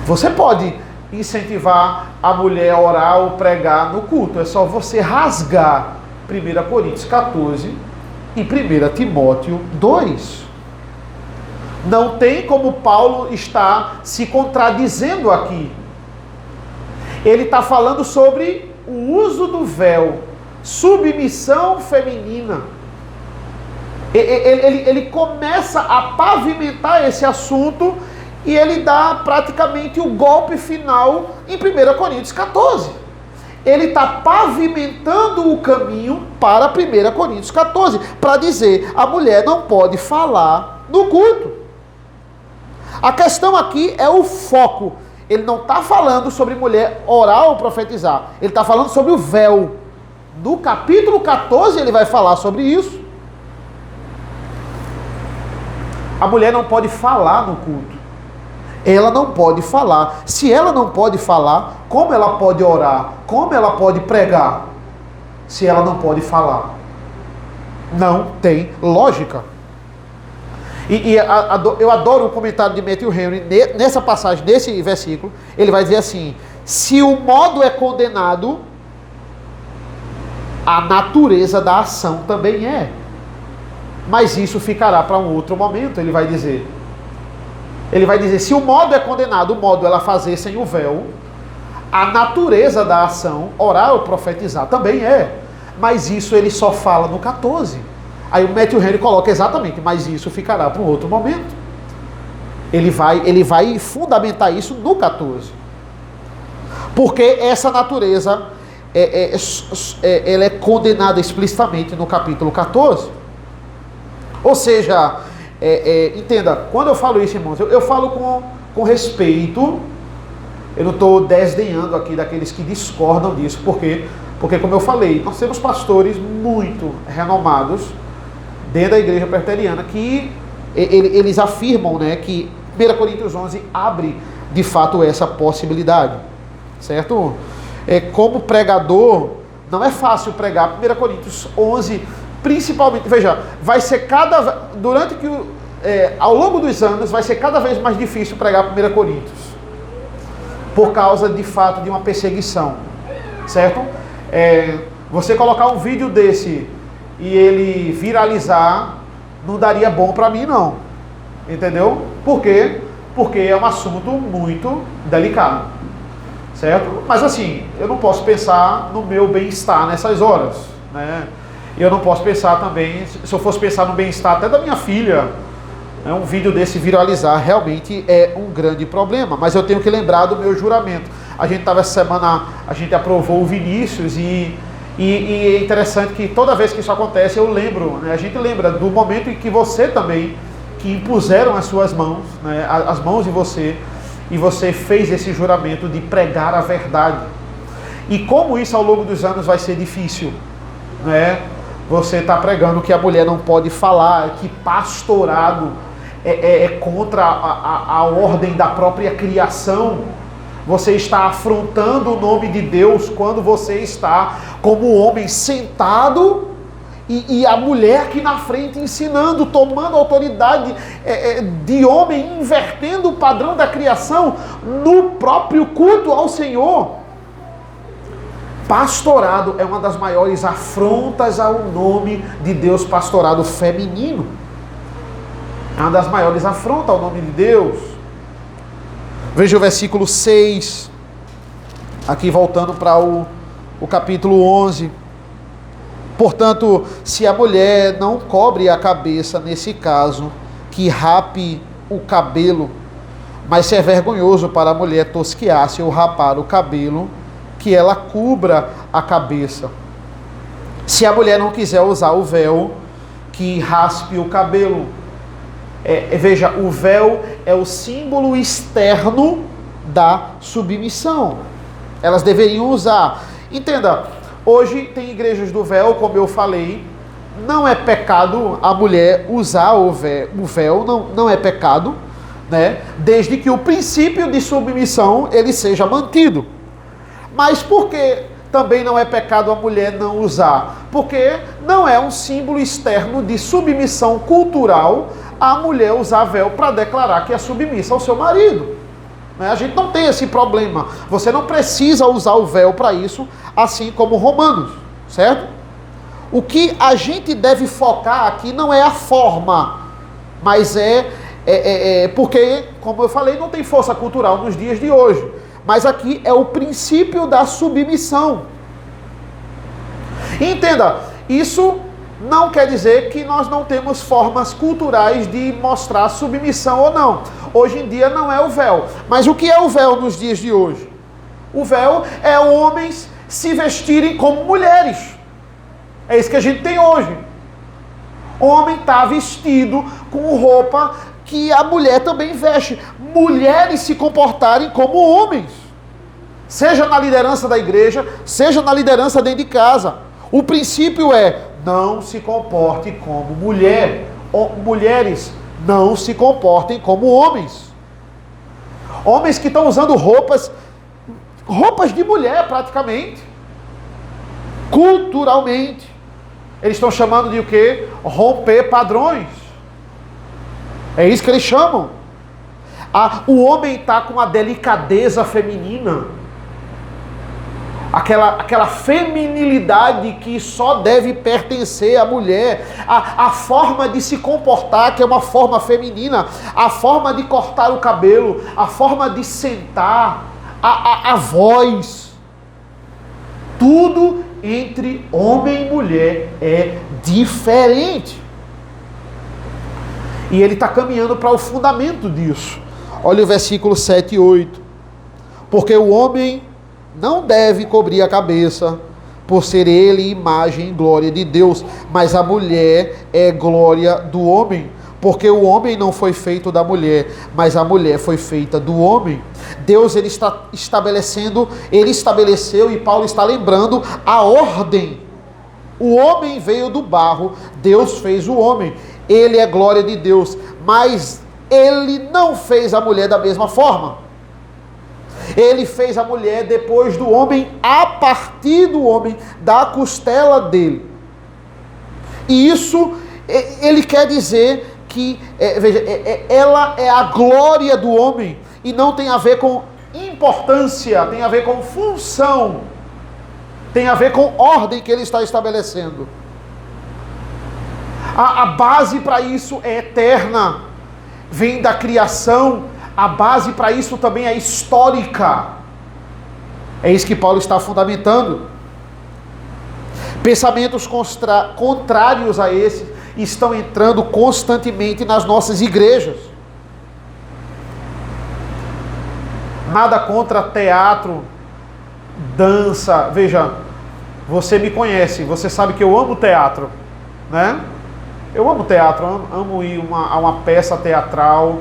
Você pode incentivar a mulher a orar ou pregar no culto, é só você rasgar 1 Coríntios 14 e 1 Timóteo 2. Não tem como Paulo estar se contradizendo aqui. Ele está falando sobre o uso do véu, submissão feminina. Ele começa a pavimentar esse assunto e ele dá praticamente o golpe final em 1 Coríntios 14. Ele está pavimentando o caminho para 1 Coríntios 14, para dizer, a mulher não pode falar no culto. A questão aqui é o foco. Ele não está falando sobre mulher orar ou profetizar. Ele está falando sobre o véu. No capítulo 14 ele vai falar sobre isso. A mulher não pode falar no culto. Ela não pode falar. Se ela não pode falar, como ela pode orar? Como ela pode pregar? Se ela não pode falar. Não tem lógica. Eu adoro o comentário de Matthew Henry nessa passagem, nesse versículo. Ele vai dizer assim, se o modo é condenado, a natureza da ação também é. Mas isso ficará para um outro momento, ele vai dizer. Ele vai dizer, se o modo é condenado, o modo ela fazer sem o véu, a natureza da ação, orar ou profetizar, também é. mas isso ele só fala no 14. Aí o Matthew Henry coloca exatamente, mas isso ficará para um outro momento. Ele vai fundamentar isso no 14. Porque essa natureza ela é condenada explicitamente no capítulo 14. Ou seja, entenda, quando eu falo isso, irmãos, eu falo com respeito. Eu não estou desdenhando aqui daqueles que discordam disso. Por quê? Porque, como eu falei, nós temos pastores muito renomados dentro da igreja presbiteriana que eles afirmam, né, que 1 Coríntios 11 abre de fato essa possibilidade, certo? Como pregador, não é fácil pregar 1 Coríntios 11, principalmente, veja, vai ser ao longo dos anos, vai ser cada vez mais difícil pregar 1 Coríntios, por causa de fato de uma perseguição, certo? Você colocar um vídeo desse e ele viralizar, não daria bom para mim não, entendeu? Por quê? Porque é um assunto muito delicado, certo? Mas assim, eu não posso pensar no meu bem-estar nessas horas, né? Eu não posso pensar também, se eu fosse pensar no bem-estar até da minha filha, um vídeo desse viralizar realmente é um grande problema. Mas eu tenho que lembrar do meu juramento. A gente estava essa semana, a gente aprovou o Vinícius e é interessante que toda vez que isso acontece eu lembro, né? A gente lembra do momento em que você também, que impuseram as suas mãos, né? As mãos de você, e você fez esse juramento de pregar a verdade. E como isso ao longo dos anos vai ser difícil, né? Você está pregando que a mulher não pode falar, que pastorado é contra a ordem da própria criação. Você está afrontando o nome de Deus quando você está como homem sentado e a mulher aqui na frente ensinando, tomando autoridade de homem, invertendo o padrão da criação no próprio culto ao Senhor. Pastorado é uma das maiores afrontas ao nome de Deus, pastorado feminino. É uma das maiores afrontas ao nome de Deus. Veja o versículo 6, aqui voltando para o capítulo 11. Portanto, se a mulher não cobre a cabeça, nesse caso, que rape o cabelo, mas se é vergonhoso para a mulher tosquiar-se ou rapar o cabelo, que ela cubra a cabeça. Se a mulher não quiser usar o véu, que raspe o cabelo. Veja, o véu é o símbolo externo da submissão. Elas deveriam usar. Entenda, hoje tem igrejas do véu, como eu falei, não é pecado a mulher usar o véu, não é pecado, né? Desde que o princípio de submissão ele seja mantido. Mas por que também não é pecado a mulher não usar? Porque não é um símbolo externo de submissão cultural a mulher usar véu para declarar que é submissa ao seu marido. A gente não tem esse problema. Você não precisa usar o véu para isso, assim como Romanos, certo? O que a gente deve focar aqui não é a forma, mas porque, como eu falei, não tem força cultural nos dias de hoje. Mas aqui é o princípio da submissão. Entenda, isso não quer dizer que nós não temos formas culturais de mostrar submissão ou não. Hoje em dia não é o véu. Mas o que é o véu nos dias de hoje? O véu é homens se vestirem como mulheres. É isso que a gente tem hoje. O homem está vestido com roupa que a mulher também veste. Mulheres se comportarem como homens. Seja na liderança da igreja, seja na liderança dentro de casa. O princípio é: não se comporte como mulher. Mulheres, não se comportem como homens. Homens que estão usando roupas de mulher praticamente. Culturalmente. Eles estão chamando de o quê? Romper padrões. É isso que eles chamam. O homem está com a delicadeza feminina. Aquela feminilidade que só deve pertencer à mulher. A forma de se comportar, que é uma forma feminina. A forma de cortar o cabelo. A forma de sentar. A voz. Tudo entre homem e mulher é diferente. E ele está caminhando para o fundamento disso. Olha o versículo 7 e 8. Porque o homem não deve cobrir a cabeça, por ser ele imagem e glória de Deus, mas a mulher é glória do homem. Porque o homem não foi feito da mulher, mas a mulher foi feita do homem. Deus ele está estabelecendo, ele estabeleceu, e Paulo está lembrando a ordem. O homem veio do barro, Deus fez o homem. Ele é glória de Deus, mas ele não fez a mulher da mesma forma. Ele fez a mulher depois do homem, a partir do homem, da costela dele. E isso, ele quer dizer que, veja, ela é a glória do homem, e não tem a ver com importância, tem a ver com função, tem a ver com ordem que ele está estabelecendo. A base para isso é eterna, vem da criação, a base para isso também é histórica. É isso que Paulo está fundamentando. Pensamentos contrários a esses estão entrando constantemente nas nossas igrejas. Nada contra teatro, dança. Veja, você me conhece, você sabe que eu amo teatro, né? Eu amo teatro, amo ir a uma peça teatral.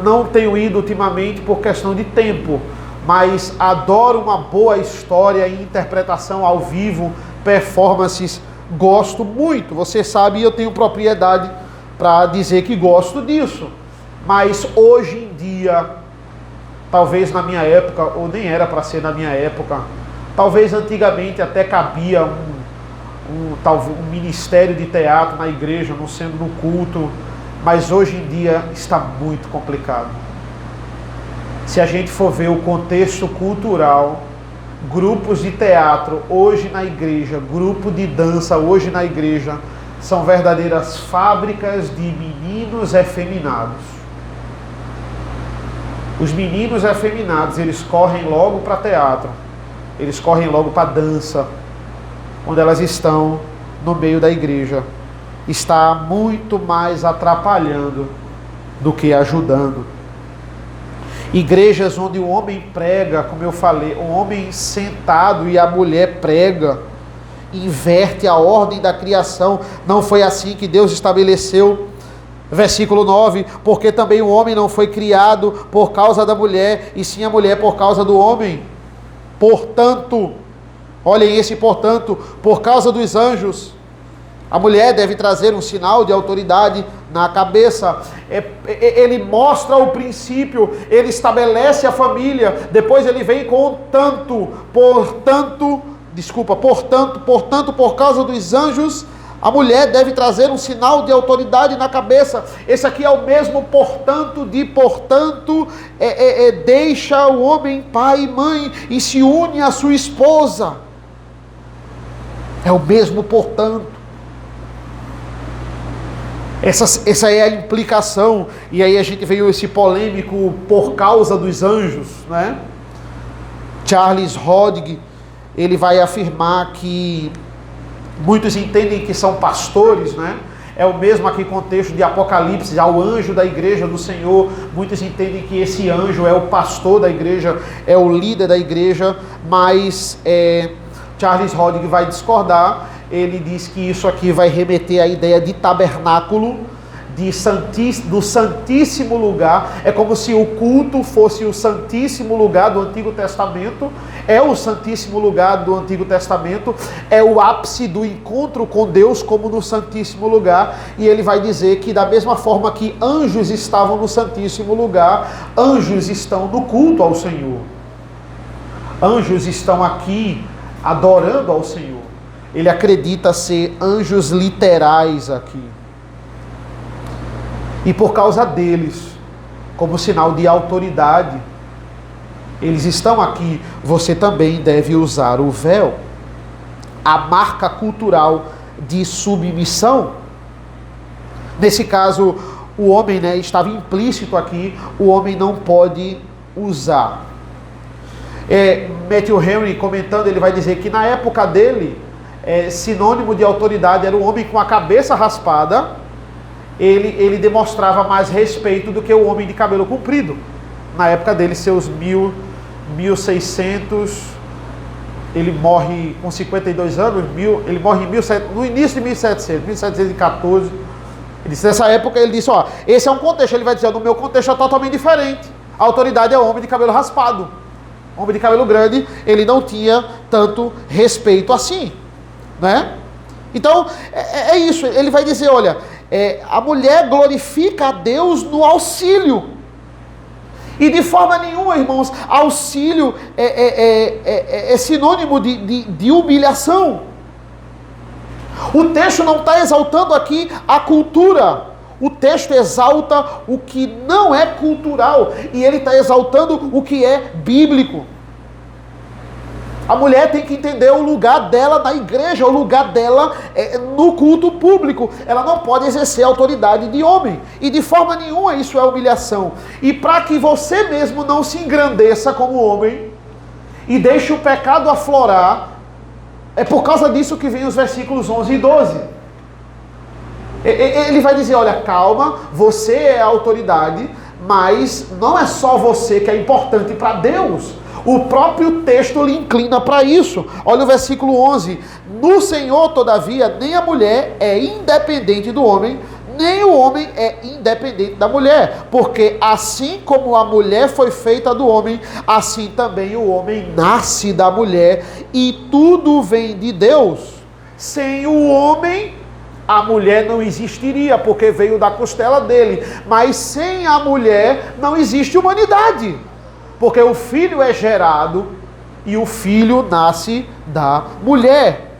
Não tenho ido ultimamente por questão de tempo, mas adoro uma boa história e interpretação ao vivo, performances. Gosto muito, você sabe, eu tenho propriedade para dizer que gosto disso. Mas hoje em dia, talvez na minha época, ou nem era para ser na minha época, talvez antigamente até cabia um ministério de teatro na igreja, não sendo no culto, mas hoje em dia está muito complicado. Se a gente for ver o contexto cultural, grupos de teatro hoje na igreja, grupo de dança hoje na igreja, são verdadeiras fábricas de meninos efeminados. Os meninos efeminados, eles correm logo para teatro, eles correm logo para dança, quando elas estão no meio da igreja. Está muito mais atrapalhando do que ajudando. Igrejas onde o homem prega, como eu falei, o homem sentado e a mulher prega, inverte a ordem da criação. Não foi assim que Deus estabeleceu. Versículo 9, porque também o homem não foi criado por causa da mulher, e sim a mulher por causa do homem. Portanto, olhem esse portanto, por causa dos anjos, a mulher deve trazer um sinal de autoridade na cabeça. Ele mostra o princípio, ele estabelece a família, depois ele vem com portanto, por causa dos anjos, a mulher deve trazer um sinal de autoridade na cabeça. Esse aqui é o mesmo portanto, deixa o homem pai e mãe e se une à sua esposa. É o mesmo portanto. Essa é a implicação, e aí a gente veio esse polêmico por causa dos anjos, né? Charles Hodge, ele vai afirmar que muitos entendem que são pastores, né? É o mesmo aqui contexto de Apocalipse, ao anjo da igreja do Senhor. Muitos entendem que esse anjo é o pastor da igreja, é o líder da igreja, mas Charles Hodge vai discordar. Ele diz que isso aqui vai remeter à ideia de tabernáculo, do santíssimo lugar. É como se o culto fosse o santíssimo lugar do Antigo Testamento. É o santíssimo lugar do Antigo Testamento. É o ápice do encontro com Deus, como no santíssimo lugar. E ele vai dizer que da mesma forma que anjos estavam no santíssimo lugar, anjos estão no culto ao Senhor. Anjos estão aqui adorando ao Senhor. Ele acredita ser anjos literais aqui. E por causa deles, como sinal de autoridade, eles estão aqui. Você também deve usar o véu. A marca cultural de submissão. Nesse caso, o homem, estava implícito aqui, o homem não pode usar. Matthew Henry, comentando, ele vai dizer que na época dele, sinônimo de autoridade era o homem com a cabeça raspada. Ele demonstrava mais respeito do que o homem de cabelo comprido. Na época dele, seus 1600, ele morre com 52 anos, ele morre no início de 1714. Ele disse, nessa época, ele disse, esse é um contexto. Ele vai dizer, no meu contexto é totalmente diferente. A autoridade é o homem de cabelo raspado. O homem de cabelo grande, ele não tinha tanto respeito assim, né? Então, é isso. Ele vai dizer, olha, a mulher glorifica a Deus no auxílio. E de forma nenhuma, irmãos, auxílio é sinônimo de humilhação. O texto não está exaltando aqui a cultura. O texto exalta o que não é cultural. E ele está exaltando o que é bíblico. A mulher tem que entender o lugar dela na igreja, o lugar dela no culto público. Ela não pode exercer a autoridade de homem. E de forma nenhuma isso é humilhação. E para que você mesmo não se engrandeça como homem e deixe o pecado aflorar, é por causa disso que vem os versículos 11 e 12. Ele vai dizer, olha, calma, você é a autoridade, mas não é só você que é importante para Deus. O próprio texto lhe inclina para isso. Olha o versículo 11. No Senhor, todavia, nem a mulher é independente do homem, nem o homem é independente da mulher. Porque assim como a mulher foi feita do homem, assim também o homem nasce da mulher. E tudo vem de Deus. Sem o homem, a mulher não existiria, porque veio da costela dele. Mas sem a mulher, não existe humanidade. Porque o filho é gerado e o filho nasce da mulher.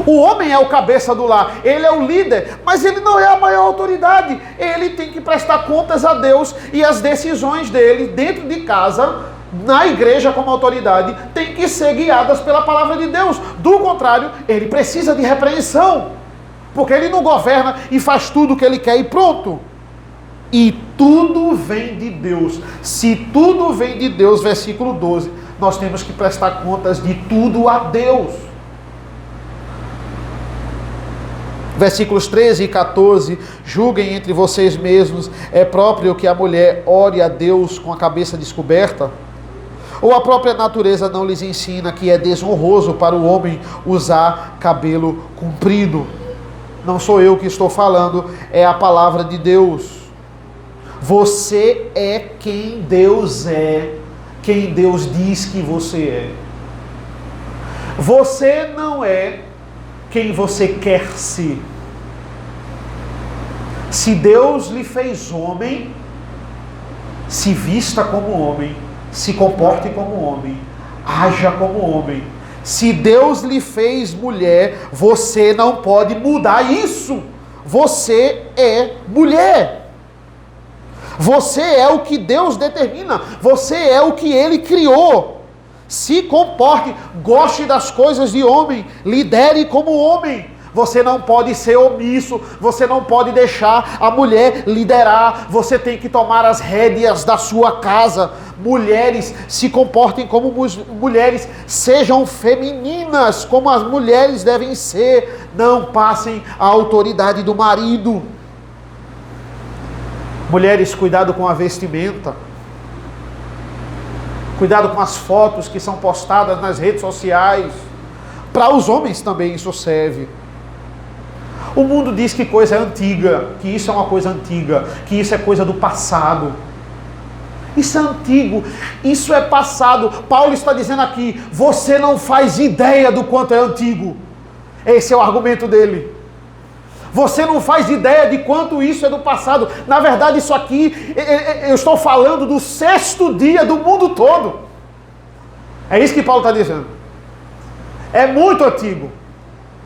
O homem é o cabeça do lar, ele é o líder, mas ele não é a maior autoridade. Ele tem que prestar contas a Deus e as decisões dele dentro de casa, na igreja como autoridade, tem que ser guiadas pela palavra de Deus. Do contrário, ele precisa de repreensão, porque ele não governa e faz tudo o que ele quer e pronto. E tudo vem de Deus. Se tudo vem de Deus, versículo 12, nós temos que prestar contas de tudo a Deus. Versículos 13 e 14, julguem entre vocês mesmos, é próprio que a mulher ore a Deus com a cabeça descoberta? Ou a própria natureza não lhes ensina que é desonroso para o homem usar cabelo comprido? Não sou eu que estou falando, é a palavra de Deus. Você é quem Deus é, quem Deus diz que você é. Você não é quem você quer ser. Se Deus lhe fez homem, se vista como homem, se comporte como homem, haja como homem. Se Deus lhe fez mulher, você não pode mudar isso. Você é mulher. Você é o que Deus determina. Você é o que Ele criou. Se comporte, goste das coisas de homem, lidere como homem. Você não pode ser omisso, você não pode deixar a mulher liderar, você tem que tomar as rédeas da sua casa. Mulheres, se comportem como mulheres, sejam femininas como as mulheres devem ser, não passem a autoridade do marido. Mulheres, cuidado com a vestimenta. Cuidado com as fotos que são postadas nas redes sociais. Para os homens também isso serve. O mundo diz que coisa é antiga, que isso é uma coisa antiga, que isso é coisa do passado. Isso é antigo, isso é passado. Paulo está dizendo aqui, você não faz ideia do quanto é antigo. Esse é o argumento dele. Você não faz ideia de quanto isso é do passado. Na verdade, isso aqui, eu estou falando do 6º dia do mundo todo. É isso que Paulo está dizendo. É muito antigo.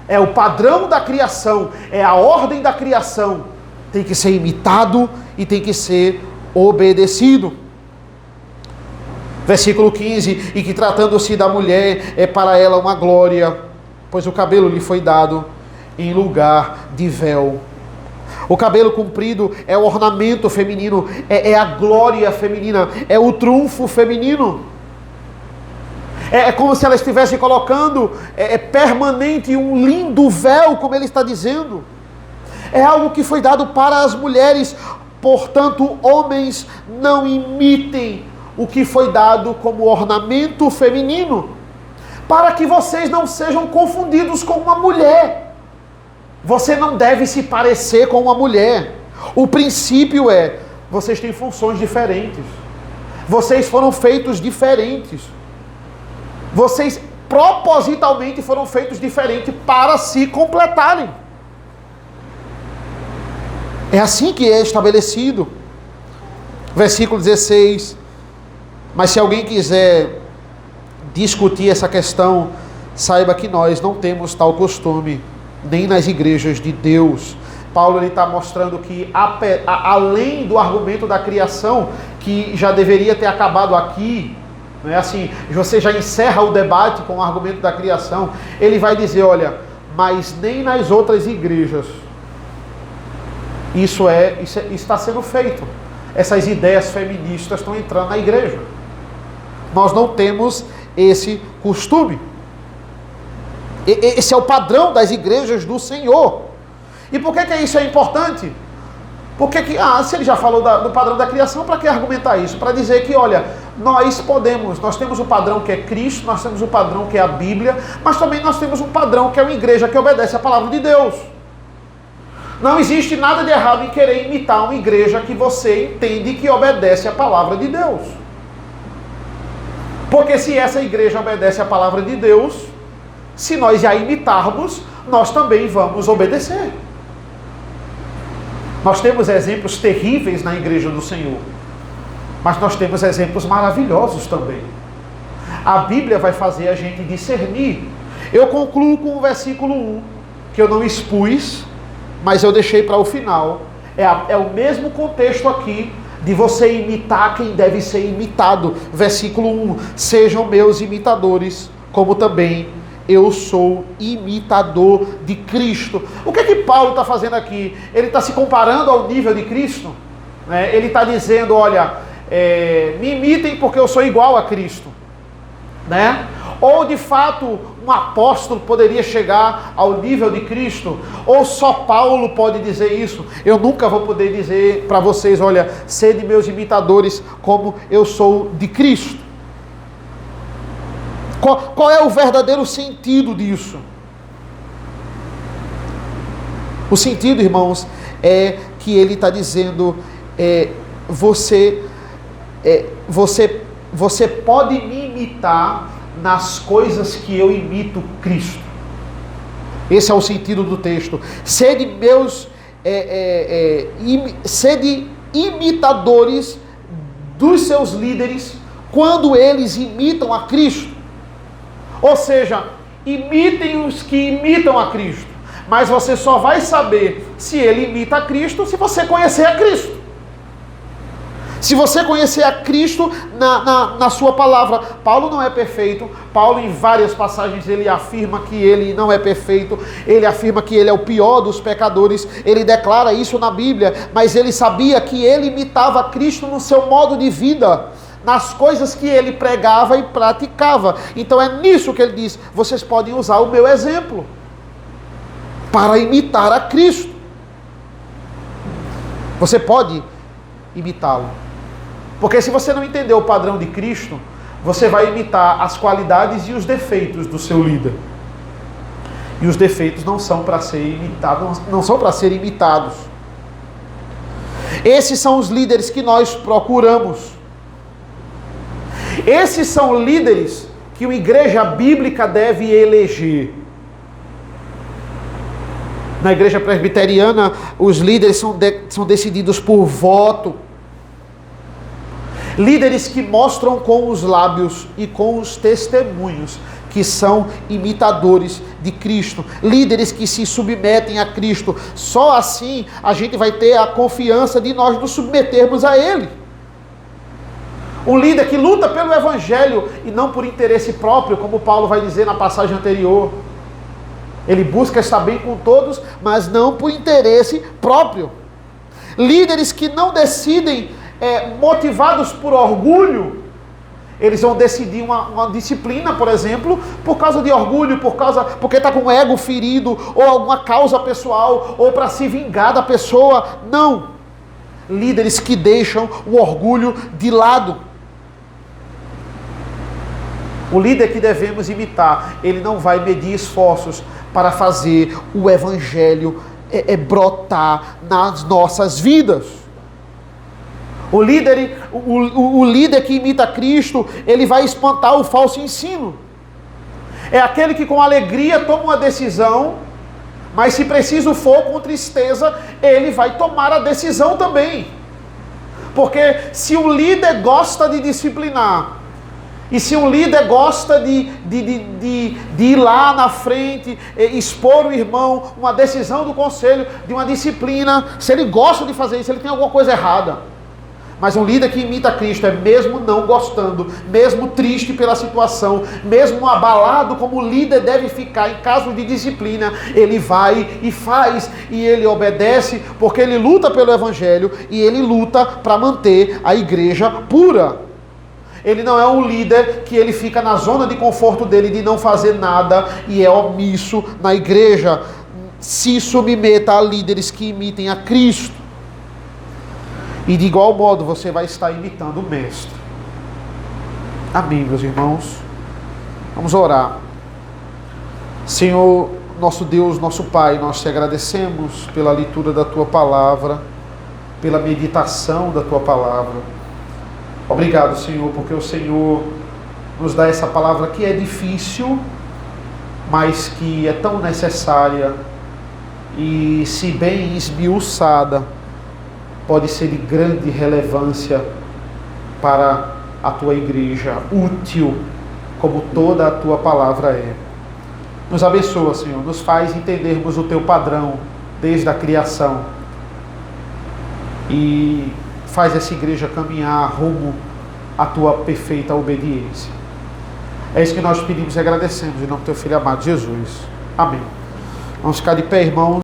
É o padrão da criação. É a ordem da criação. Tem que ser imitado e tem que ser obedecido. Versículo 15. E que tratando-se da mulher, é para ela uma glória, pois o cabelo lhe foi dado em lugar de véu. O cabelo comprido é o ornamento feminino, é a glória feminina, é o triunfo feminino. É como se ela estivesse colocando permanente um lindo véu, como ele está dizendo. É algo que foi dado para as mulheres. Portanto, homens, não imitem o que foi dado como ornamento feminino, para que vocês não sejam confundidos com uma mulher. Você não deve se parecer com uma mulher. O princípio é, vocês têm funções diferentes. Vocês foram feitos diferentes. Vocês propositalmente foram feitos diferentes para se completarem. É assim que é estabelecido. Versículo 16. Mas se alguém quiser discutir essa questão, saiba que nós não temos tal costume, nem nas igrejas de Deus. Paulo está mostrando que, além do argumento da criação, que já deveria ter acabado aqui, não é assim, você já encerra o debate com o argumento da criação, ele vai dizer, olha, mas nem nas outras igrejas isso está sendo feito. Essas ideias feministas estão entrando na igreja. Nós não temos esse costume. Esse é o padrão das igrejas do Senhor. E por que isso é importante? Porque se ele já falou do padrão da criação, para que argumentar isso? Para dizer que, olha, nós temos o padrão que é Cristo, nós temos o padrão que é a Bíblia, mas também nós temos um padrão que é uma igreja que obedece à palavra de Deus. Não existe nada de errado em querer imitar uma igreja que você entende que obedece à palavra de Deus. Porque se essa igreja obedece à palavra de Deus, se nós a imitarmos, nós também vamos obedecer. Nós temos exemplos terríveis na igreja do Senhor, mas nós temos exemplos maravilhosos também. A Bíblia vai fazer a gente discernir. Eu concluo com o versículo 1, que eu não expus, mas eu deixei para o final. É o mesmo contexto aqui, de você imitar quem deve ser imitado. Versículo 1, sejam meus imitadores, como também eu sou imitador de Cristo. O que Paulo está fazendo aqui? Ele está se comparando ao nível de Cristo, né? Ele está dizendo, olha, me imitem porque eu sou igual a Cristo, né? Ou de fato um apóstolo poderia chegar ao nível de Cristo, ou só Paulo pode dizer isso. Eu nunca vou poder dizer para vocês, olha, sede meus imitadores como eu sou de Cristo. Qual é o verdadeiro sentido disso? O sentido, irmãos, é que ele está dizendo, você pode me imitar nas coisas que eu imito Cristo. Esse é o sentido do texto. Sede meus, sede imitadores dos seus líderes quando eles imitam a Cristo. Ou seja, imitem os que imitam a Cristo. Mas você só vai saber se ele imita a Cristo se você conhecer a Cristo. Se você conhecer a Cristo na sua palavra. Paulo não é perfeito. Paulo, em várias passagens, ele afirma que ele não é perfeito. Ele afirma que ele é o pior dos pecadores. Ele declara isso na Bíblia. Mas ele sabia que ele imitava Cristo no seu modo de vida, nas coisas que ele pregava e praticava. Então é nisso que ele diz, vocês podem usar o meu exemplo para imitar a Cristo. Você pode imitá-lo. Porque se você não entender o padrão de Cristo, você vai imitar as qualidades e os defeitos do seu líder. E os defeitos não são para ser imitados, não são para ser imitados. Esses são os líderes que nós procuramos. Esses são líderes que uma igreja bíblica deve eleger. Na igreja presbiteriana, os líderes são decididos por voto. Líderes que mostram com os lábios e com os testemunhos que são imitadores de Cristo. Líderes que se submetem a Cristo. Só assim a gente vai ter a confiança de nós nos submetermos a Ele. Um líder que luta pelo Evangelho e não por interesse próprio, como Paulo vai dizer na passagem anterior. Ele busca estar bem com todos, mas não por interesse próprio. Líderes que não decidem, motivados por orgulho, Eles vão decidir uma disciplina, por exemplo, por causa de orgulho, porque está com o ego ferido, ou alguma causa pessoal, ou para se vingar da pessoa. Não. Líderes que deixam o orgulho de lado. O líder que devemos imitar, ele não vai medir esforços para fazer o evangelho brotar nas nossas vidas. O líder que imita Cristo, ele vai espantar o falso ensino. É aquele que com alegria toma uma decisão, mas se preciso for com tristeza, ele vai tomar a decisão também. Porque se o líder gosta de disciplinar, e se um líder gosta de ir lá na frente, expor o irmão, uma decisão do conselho, de uma disciplina, se ele gosta de fazer isso, ele tem alguma coisa errada. Mas um líder que imita Cristo, mesmo não gostando, mesmo triste pela situação, mesmo abalado como o líder deve ficar em caso de disciplina, ele vai e faz, e ele obedece, porque ele luta pelo evangelho, e ele luta para manter a igreja pura. Ele não é um líder que ele fica na zona de conforto dele de não fazer nada e é omisso na igreja. Se submeta a líderes que imitem a Cristo. E de igual modo você vai estar imitando o Mestre. Amém, meus irmãos? Vamos orar. Senhor, nosso Deus, nosso Pai, nós te agradecemos pela leitura da Tua Palavra, pela meditação da Tua Palavra. Obrigado, Senhor, porque o Senhor nos dá essa palavra que é difícil, mas que é tão necessária e, se bem esmiuçada, pode ser de grande relevância para a Tua igreja, útil como toda a Tua palavra é. Nos abençoa, Senhor, nos faz entendermos o Teu padrão desde a criação e faz essa igreja caminhar rumo à Tua perfeita obediência. É isso que nós pedimos e agradecemos em nome do Teu Filho amado Jesus. Amém. Vamos ficar de pé, irmãos.